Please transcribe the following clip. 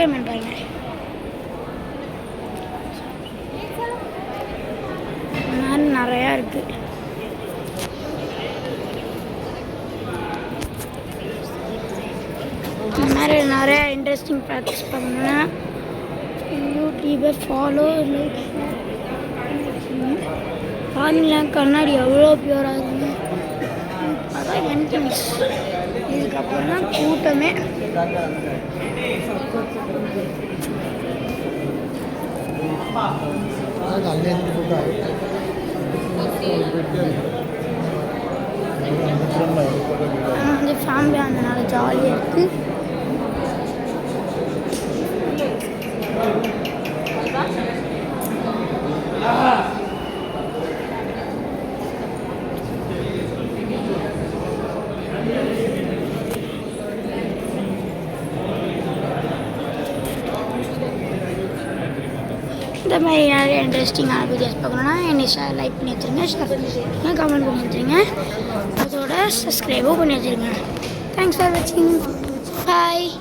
Entertainment பாருங்கள். இந்த மாதிரி நிறையா இருக்குது. இந்த மாதிரி நிறையா இன்ட்ரெஸ்டிங் ப்ராக்டிஸ் பண்ணணும்னா யூடியூபை ஃபாலோ லைக் பாருங்களேன். கண்ணாடி எவ்வளோ பியூராக இருக்குங்க. அதான் என்ட்ரன்ஸ். இதுக்கப்புறம் தான் கூட்டமே. வந்து ஃபேமிலியாக இருந்தனால ஜாலியாக இருக்குது. இந்த மாதிரி நிறைய இன்ட்ரெஸ்டிங்கான வீடியோஸ் பார்க்கணுன்னா என்னை லைக் பண்ணி வச்சுருங்க, ஷேர் பண்ணி வச்சுருங்க, கமெண்ட் பண்ணி வச்சுருங்க, அதோட சப்ஸ்கிரைபும் பண்ணி வச்சுருங்க. தேங்க்ஸ் ஃபார் வாட்சிங். பாய்.